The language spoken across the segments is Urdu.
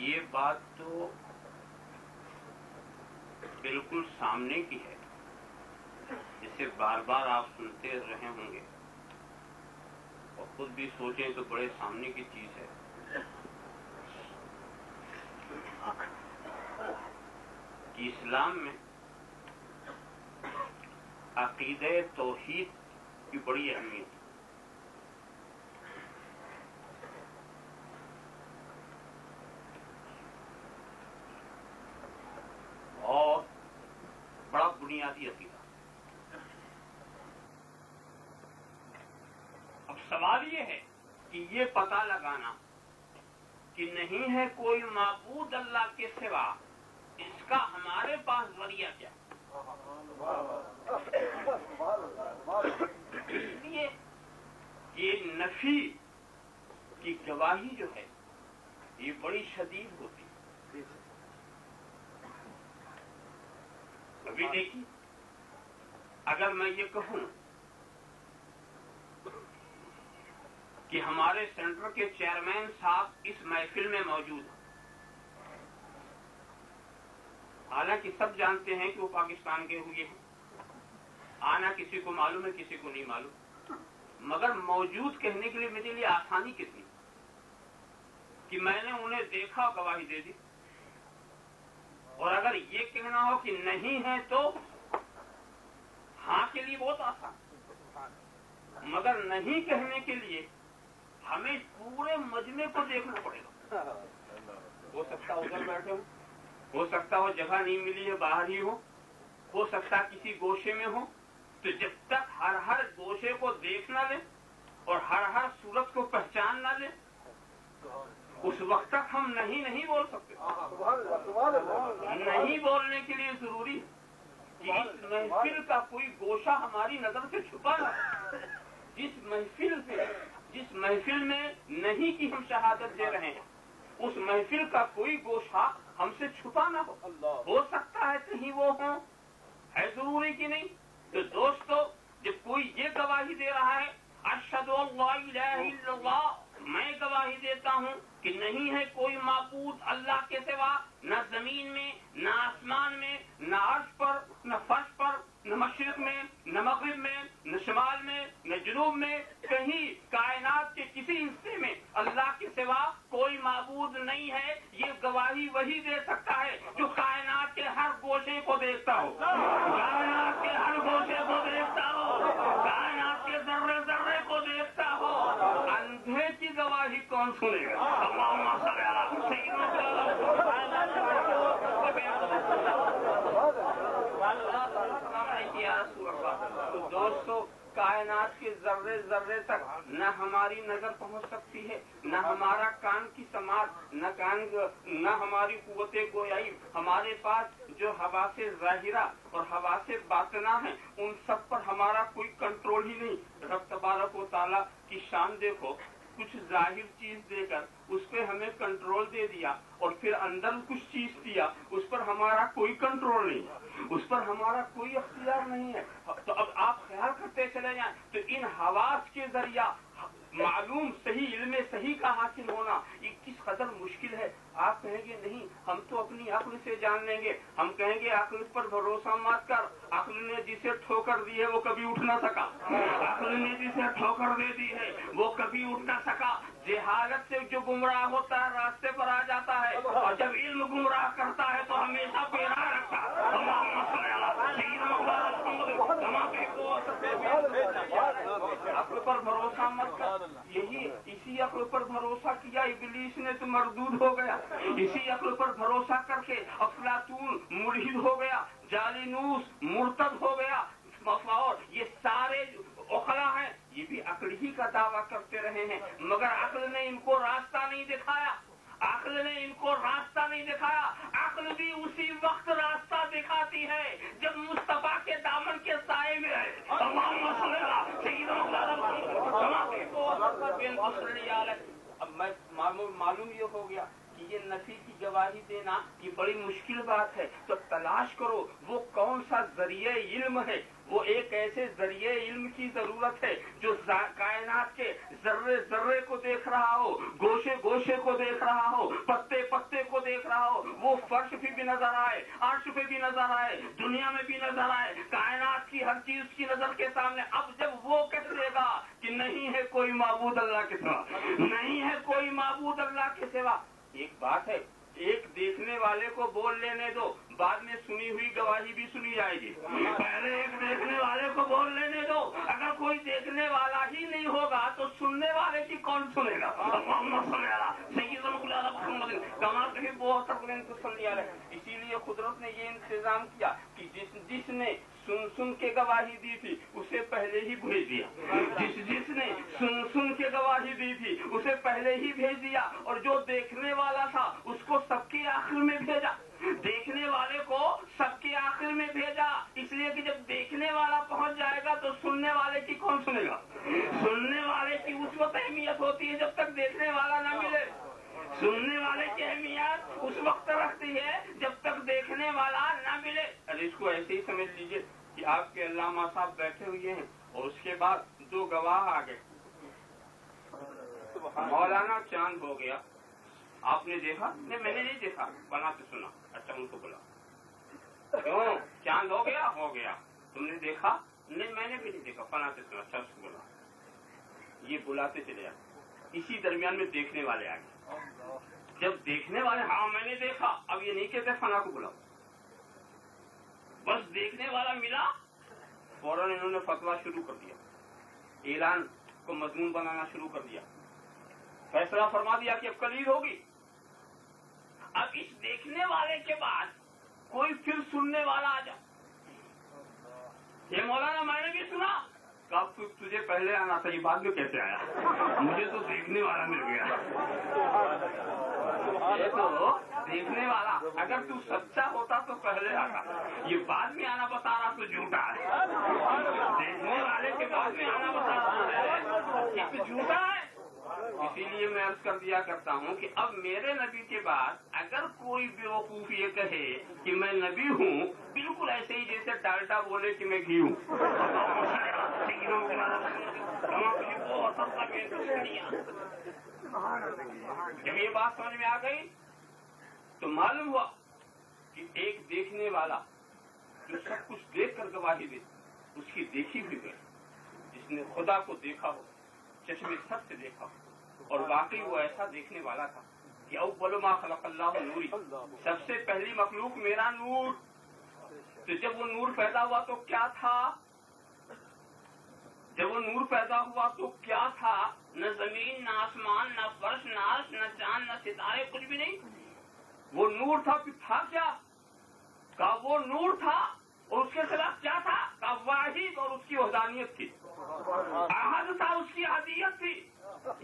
یہ بات تو بالکل سامنے کی ہے، اسے بار بار آپ سنتے رہے ہوں گے اور خود بھی سوچیں تو بڑے سامنے کی چیز ہے کہ اسلام میں عقیدہ توحید کی بڑی اہمیت ہے۔ اور بڑا بنیادی عقیدہ۔ اب سوال یہ ہے کہ یہ پتہ لگانا کہ نہیں ہے کوئی معبود اللہ کے سوا، اس کا ہمارے پاس ذریعہ کیا؟ اس لیے یہ نفی کی گواہی جو ہے یہ بڑی شدید ہوتی ہے۔ ابھی دیکھیے، اگر میں یہ کہوں کہ ہمارے سینٹر کے چیئرمین صاحب اس محفل میں موجود ہیں، حالانکہ سب جانتے ہیں کہ وہ پاکستان کے ہوئے ہیں، آنا کسی کو معلوم ہے کسی کو نہیں معلوم، مگر موجود کہنے کے لیے میرے لیے آسانی کتنی کہ میں نے انہیں دیکھا گواہی دے دی، اور اگر یہ کہنا ہو کہ نہیں ہے تو ہاں کے لیے بہت آسان، مگر نہیں کہنے کے لیے ہمیں پورے مجمع کو دیکھنا پڑے گا۔ ہو سکتا ادھر بیٹھے ہو سکتا ہو جگہ نہیں ملی ہے باہر ہی ہو سکتا کسی گوشے میں ہو، تو جب تک ہر گوشے کو دیکھ نہ لے اور ہر صورت کو پہچان نہ لے اس وقت تک ہم نہیں بول سکتے۔ نہیں بولنے کے لیے ضروری ہے کہ اس محفل کا کوئی گوشہ ہماری نظر سے چھپا نہ ہو۔ جس محفل میں نہیں کی ہم شہادت دے رہے ہیں اس محفل کا کوئی گوشہ ہم سے چھپا نہ ہو سکتا ہے کہیں وہ ہوں، ہے ضروری کہ نہیں؟ تو دوستو، جب کوئی یہ گواہی دے رہا ہے اشہد ان لا الہ الا اللہ، میں گواہی دیتا ہوں کہ نہیں ہے کوئی معبود اللہ کے سوا، نہ زمین میں نہ آسمان میں نہ عرش پر نہ فرش پر نہ مشرق میں نہ مغرب میں نہ شمال میں نہ جنوب میں، کہیں کائنات کے کسی حصے میں اللہ کے سوا کوئی معبود نہیں ہے۔ یہ گواہی وہی دے سکتا ہے جو کائنات کے ہر گوشے کو دیکھتا ہو، کائنات کے ہر گوشے کو دیکھتا ہو، کائنات کے ذرے ذرے کو دیکھتا ہو۔ اندھے کی گواہی کون سنے گا؟ اللہم صلی علی سیدنا تو دوستو، کائنات کے ذرے ذرے تک نہ ہماری نظر پہنچ سکتی ہے، نہ ہمارا کان کی سماعت، نہ ہماری قوت گویائی۔ ہمارے پاس جو حواس ظاہرہ اور حواس باطنہ ہیں ان سب پر ہمارا کوئی کنٹرول ہی نہیں۔ رب تبارک و تعالیٰ کی شان دیکھو، کچھ ظاہر چیز دے کر اس پہ ہمیں کنٹرول دے دیا اور پھر اندر کچھ چیز دیا اس پر ہمارا کوئی کنٹرول نہیں، اس پر ہمارا کوئی اختیار نہیں ہے۔ تو اب آپ خیال کرتے چلے جائیں تو ان حواس کے ذریعہ معلوم صحیح علم صحیح کا حاصل ہونا یہ کس قدر مشکل ہے۔ آپ کہیں گے نہیں ہم تو اپنی عقل سے جان لیں گے، ہم کہیں گے عقل پر بھروسہ مت کر، عقل نے جسے ٹھوکر دی ہے وہ کبھی اٹھ نہ سکا، عقل نے جسے ٹھوکر دے دی ہے وہ کبھی اٹھ نہ سکا۔ جہالت سے جو گمراہ ہوتا ہے راستے پر آ جاتا ہے، اور جب علم گمراہ کرتا ہے تو ہمیشہ پیرا رکھتا ہے۔ عقل پر بھروسہ مت کر، اسی عقل پر بھروسہ کیا ابلیس نے تو مردود ہو گیا، اسی عقل پر بھروسہ کر کے افلاطون ملحد ہو گیا، جالینوس مرتد ہو گیا، اور یہ سارے عقلا ہیں یہ بھی عقل ہی کا دعویٰ کرتے رہے ہیں، مگر عقل نے ان کو راستہ نہیں دکھایا، عقل نے ان کو راستہ نہیں دکھایا۔ عقل بھی اسی وقت راستہ دکھاتی ہے جب مصطفیٰ کے دامن کے سائے میں ہے۔ اب میں معلوم یہ ہو گیا کہ کہ یہ نفی کی گواہی دینا یہ بڑی مشکل بات ہے، تو تلاش کرو وہ کون سا ذریعہ علم ہے، وہ ایک ایسے ذریعے علم کی ضرورت ہے جو کائنات کے ذرے ذرے کو دیکھ رہا ہو، گوشے گوشے کو دیکھ رہا ہو، پتے پتے کو دیکھ رہا ہو، وہ فرش پہ بھی نظر آئے، عرش پہ بھی نظر آئے، دنیا میں بھی نظر آئے، کائنات کی ہر چیز کی نظر کے سامنے۔ اب جب وہ کہہ دے گا کہ نہیں ہے کوئی معبود اللہ کے سوا، نہیں ہے کوئی معبود اللہ کے سوا، ایک بات ہے، ایک دیکھنے والے کو بول لینے دو، بعد میں سنی ہوئی گواہی بھی سنی جائے گی، پہلے ایک دیکھنے والے کو بول لینے دو، اگر کوئی دیکھنے والا ہی نہیں ہوگا تو سننے والے کی کون سنے گا؟ اسی لیے قدرت نے یہ انتظام کیا کہ جس نے سن کے گواہی دی تھی اسے پہلے ہی بھیج دیا، جس نے سن کے گواہی دی تھی اسے پہلے ہی بھیج دیا، اور جو دیکھنے والا تھا اس کو سب کے آخر میں بھیجا، دیکھنے والے کو سب کے آخر میں بھیجا، اس لیے کہ جب دیکھنے والا پہنچ جائے گا تو سننے والے کی کون سنے گا؟ سننے والے کی اس وقت اہمیت ہوتی ہے جب تک دیکھنے والا نہ ملے، سننے والے کی اہمیت اس وقت رکھتی ہے جب تک دیکھنے والا نہ ملے۔ ارے اس کو ایسے ہی سمجھ لیجئے کہ آپ کے علامہ صاحب بیٹھے ہوئے ہیں اور اس کے بعد دو گواہ آ گئے، مولانا چاند ہو گیا، آپ نے دیکھا؟ نہیں میں نے نہیں دیکھا، بنا کے سنا، اچھا ان کو بلا، کیوں چاند ہو گیا؟ ہو گیا، تم نے دیکھا؟ نہیں میں نے بھی نہیں دیکھا، بنا کے سنا، اچھا اس کو بلا، یہ بلاتے چلے جاتے، اسی درمیان میں دیکھنے والے آ گئے، جب دیکھنے والے ہاں میں نے دیکھا، اب یہ نہیں کہتے فنا کو بلاؤ، بس دیکھنے والا ملا، فوراً انہوں نے فتویٰ شروع کر دیا، اعلان کو مضمون بنانا شروع کر دیا، فیصلہ فرما دیا کہ اب کلید ہوگی۔ اب اس دیکھنے والے کے بعد کوئی پھر سننے والا آ جائے، یہ مولانا میں نے بھی سنا، کب تجھے پہلے آنا تھا، یہ بعد میں کیسے آیا؟ مجھے تو دیکھنے والا مل گیا۔ یہ تو دیکھنے والا، اگر تو سچا ہوتا تو پہلے آتا، یہ بعد میں آنا بتا رہا تو جھوٹا ہے، دیکھنے والے کے بعد میں آنا بتا رہا ہے یہ تو جھوٹا ہے۔ اسی لیے میں عرض کر دیا کرتا ہوں کہ اب میرے نبی کے بعد اگر کوئی بیوقوف یہ کہے کہ میں نبی ہوں، بالکل ایسے ہی جیسے ڈالٹا بولے کہ میں گھی ہوں، جب یہ بات سمجھ میں آ گئی تو معلوم ہوا کہ ایک دیکھنے والا جو سب کچھ دیکھ کر گواہی دے، اس کی دیکھی ہوئی گئی، جس نے خدا کو دیکھا ہو، چشمے سر سے دیکھا ہو، اور واقعی وہ ایسا دیکھنے والا تھا کہ اول ما خلق اللہ نوری، سب سے پہلی مخلوق میرا نور۔ تو جب وہ نور پیدا ہوا تو کیا تھا؟ جب وہ نور پیدا ہوا تو کیا تھا؟ نہ زمین، نہ آسمان، نہ فرش، نہ عرش، نہ چاند، نہ ستارے، کچھ بھی نہیں، وہ نور تھا۔ پھر تھا کیا؟ کہا وہ نور تھا، اور اس کے خلاف کیا تھا؟ کہا واحد، اور اس کی وحدانیت تھی، احد تھا، اس کی احدیت تھی،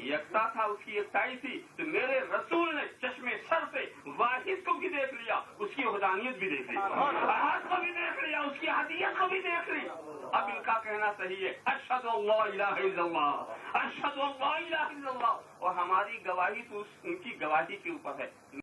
یکتا تھا، اس کی یکتائی تھی۔ تو میرے رسول نے چشمے سر سے واحد کو بھی دیکھ لیا، اس کی وحدانیت بھی دیکھ لی، احد کو بھی دیکھ لیا، اس کی احدیت کو بھی دیکھ لی۔ اب ان کا کہنا صحیح ہے، اشہد ان لا الہ الا اللہ، اشہد ان لا الہ الا اللہ، اور ہماری گواہی تو ان کی گواہی کے اوپر ہے۔